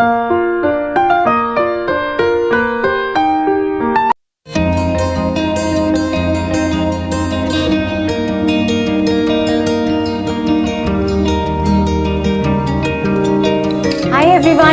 Everyone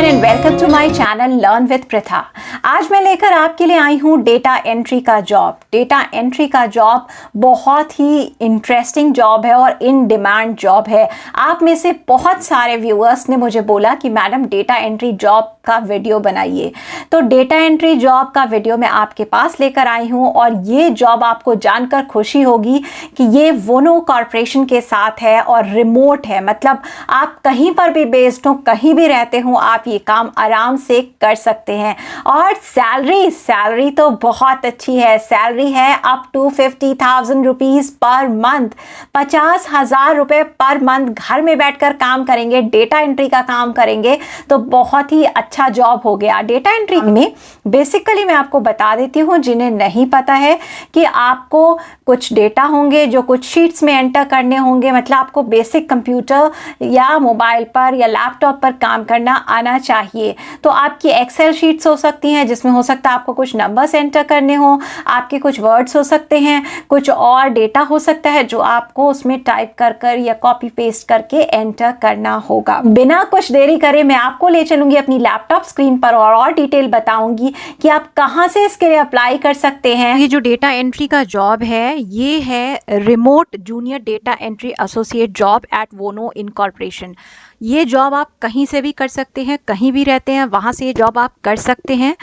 and welcome to my channel learn with Pratha. आज मैं लेकर आपके लिए आई हूँ डेटा एंट्री का जॉब। डेटा एंट्री का जॉब बहुत ही इंटरेस्टिंग जॉब है और इन डिमांड जॉब है। आप में से बहुत सारे व्यूअर्स ने मुझे बोला कि मैडम डेटा एंट्री जॉब का वीडियो बनाइए, तो डेटा एंट्री जॉब का वीडियो मैं आपके पास लेकर आई हूँ। और ये जॉब आपको जानकर खुशी होगी कि ये वोनो कॉर्पोरेशन के साथ है और रिमोट है, मतलब आप कहीं पर भी बेस्ड हो, कहीं भी रहते हो, आप ये काम आराम से कर सकते हैं। और सैलरी तो बहुत अच्छी है। सैलरी है up to 50,000 rupees per month, 50,000 रुपए पर मंथ। घर में बैठकर काम करेंगे, डेटा एंट्री का काम करेंगे, तो बहुत ही अच्छा जॉब हो गया। डेटा एंट्री में बेसिकली मैं आपको बता देती हूँ, जिन्हें नहीं पता है, कि आपको कुछ डेटा होंगे जो कुछ शीट्स में एंटर करने होंगे। मतलब आपको बेसिक कंप्यूटर या मोबाइल पर या लैपटॉप पर काम करना आना चाहिए। तो आपकी एक्सेल शीट्स हो सकती हैं जिसमें हो सकता है आपको कुछ नंबर्स एंटर करने हो, आपके कुछ वर्ड्स हो सकते हैं, कुछ और डेटा हो सकता है जो आपको उसमें टाइप कर या कॉपी पेस्ट करके एंटर करना होगा। बिना कुछ देरी करे मैं आपको ले चलूंगी अपनी लैपटॉप स्क्रीन पर और डिटेल बताऊंगी कि आप कहां से इसके लिए अप्लाई कर सकते हैं। ये जो डेटा एंट्री का जॉब है ये है remote junior data entry associate job at Vono incorporation. ये जॉब आप कहीं से भी कर सकते हैं, कहीं भी रहते हैं वहाँ से ये जॉब आप कर सकते हैं।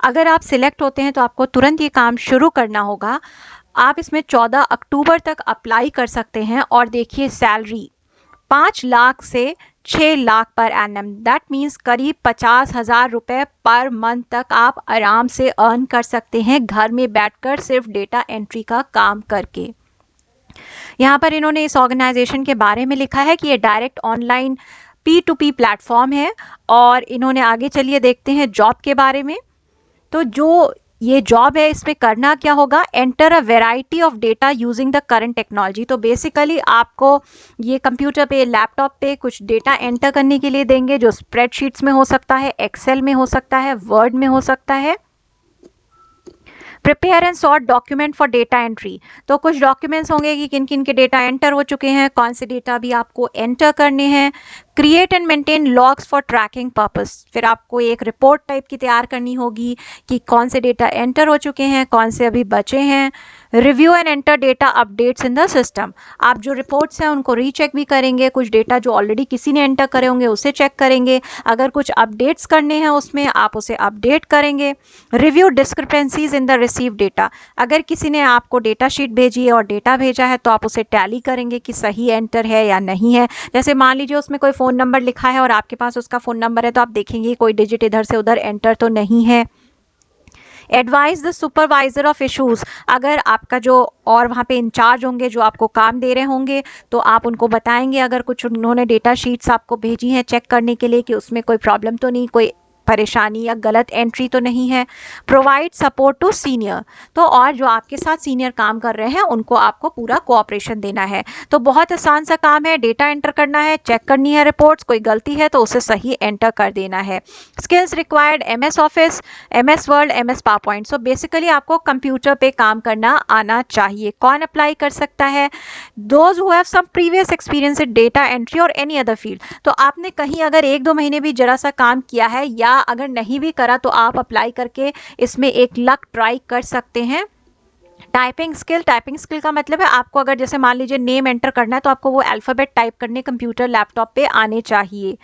अगर आप सिलेक्ट होते हैं तो आपको तुरंत ये काम शुरू करना होगा। आप इसमें 14 अक्टूबर तक अप्लाई कर सकते हैं। और देखिए सैलरी 5 लाख से 6 lakh per annum, that means करीब 50,000 रुपये पर मंथ तक आप आराम से अर्न कर सकते हैं घर में बैठकर सिर्फ डेटा एंट्री का काम करके। यहाँ पर इन्होंने इस ऑर्गेनाइजेशन के बारे में लिखा है कि ये डायरेक्ट ऑनलाइन P2P प्लेटफॉर्म है। और इन्होंने आगे चलिए देखते हैं जॉब के बारे में। तो जो ये जॉब है इसमें करना क्या होगा, enter a variety of data using the current technology. तो बेसिकली आपको ये कंप्यूटर पे, लैपटॉप पे कुछ डेटा एंटर करने के लिए देंगे, जो स्प्रेडशीट्स में हो सकता है, एक्सेल में हो सकता है, वर्ड में हो सकता है। Prepare and sort document for data entry. तो कुछ डॉक्यूमेंट्स होंगे कि किन किन के डेटा एंटर हो चुके हैं, कौन से डेटा भी आपको एंटर करने हैं। Create and maintain logs for tracking purpose. फिर आपको एक रिपोर्ट टाइप की तैयार करनी होगी कि कौन से डेटा एंटर हो चुके हैं, कौन से अभी बचे हैं। Review and enter data updates in the system. आप जो रिपोर्ट्स हैं उनको रीचेक भी करेंगे, कुछ डेटा जो ऑलरेडी किसी ने एंटर करे होंगे उसे चेक करेंगे, अगर कुछ अपडेट्स करने हैं उसमें आप उसे अपडेट करेंगे। Review discrepancies in the receive data. अगर किसी ने आपको डेटा शीट भेजी है और डेटा भेजा है तो आप उसे टैली करेंगे कि सही एंटर है या नहीं है। जैसे मान लीजिए उसमें कोई फ़ोन नंबर लिखा है और आपके पास उसका फ़ोन नंबर है, तो आप देखेंगे कोई डिजिट इधर से उधर एंटर तो नहीं है। Advise the supervisor of issues. अगर आपका जो और वहाँ पे इंचार्ज होंगे जो आपको काम दे रहे होंगे तो आप उनको बताएंगे अगर कुछ उन्होंने डेटा शीट्स आपको भेजी हैं चेक करने के लिए कि उसमें कोई प्रॉब्लम तो नहीं, कोई परेशानी या गलत एंट्री तो नहीं है। Provide support to senior. तो और जो आपके साथ सीनियर काम कर रहे हैं उनको आपको पूरा कोऑपरेशन देना है। तो बहुत आसान सा काम है, डेटा एंटर करना है, चेक करनी है रिपोर्ट्स, कोई गलती है तो उसे सही एंटर कर देना है। Skills required MS office, MS word, MS PowerPoint. So basically आपको कंप्यूटर पे काम करना आना चाहिए। कौन अप्लाई कर सकता है, those who have some previous experience in data entry और एनी अदर फील्ड। तो आपने कहीं अगर 1-2 महीने भी जरा सा काम किया है या अगर नहीं भी करा तो आप अप्लाई करके इसमें एक लक ट्राई कर सकते हैं। टाइपिंग स्किल का मतलब है आपको अगर जैसे मान लीजिए नेम एंटर करना है तो आपको वो अल्फ़ाबेट टाइप करने कंप्यूटर लैपटॉप पे आने चाहिए।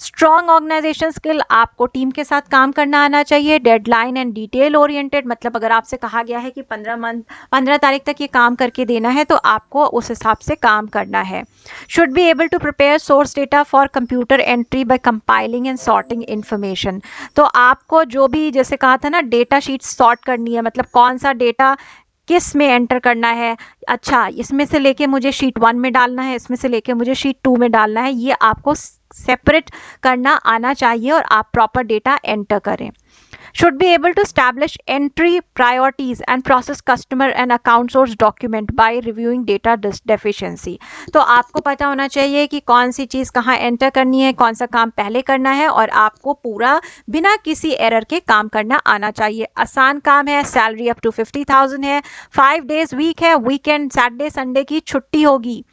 स्ट्रॉन्ग ऑर्गेनाइजेशन स्किल, आपको टीम के साथ काम करना आना चाहिए। डेडलाइन एंड डिटेल ओरिएंटेड, मतलब अगर आपसे कहा गया है कि 15 तारीख तक ये काम करके देना है तो आपको उस हिसाब से काम करना है। Should be able to prepare source data for computer entry by compiling and sorting information. तो आपको जो भी जैसे कहा था ना डेटा शीट सॉर्ट करनी है, मतलब कौन सा डेटा किस में एंटर करना है, अच्छा इसमें से लेके मुझे शीट 1 में डालना है, इसमें से लेके मुझे शीट 2 में डालना है, ये आपको सेपरेट करना आना चाहिए और आप प्रॉपर डेटा एंटर करें। should be able to establish entry priorities and process customer and account source document by reviewing data deficiency। तो आपको पता होना चाहिए कि कौन सी चीज़ कहाँ एंटर करनी है, कौन सा काम पहले करना है, और आपको पूरा बिना किसी एरर के काम करना आना चाहिए। आसान काम है, सैलरी अप टू 50,000 है, 5 डेज वीक है, वीकेंड सैटरडे संडे की छुट्टी होगी,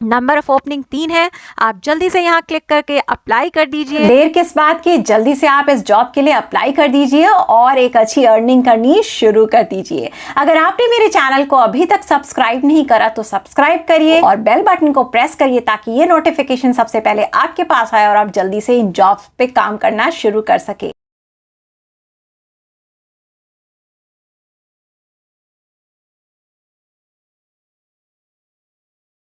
नंबर ऑफ ओपनिंग 3 है। आप जल्दी से यहाँ क्लिक करके अप्लाई कर दीजिए। देर किस बात की, जल्दी से आप इस जॉब के लिए अप्लाई कर दीजिए और एक अच्छी अर्निंग करनी शुरू कर दीजिए। अगर आपने मेरे चैनल को अभी तक सब्सक्राइब नहीं करा तो सब्सक्राइब करिए और बेल बटन को प्रेस करिए ताकि ये नोटिफिकेशन सबसे पहले आपके पास आए और आप जल्दी से इन जॉब्स पे काम करना शुरू कर सके।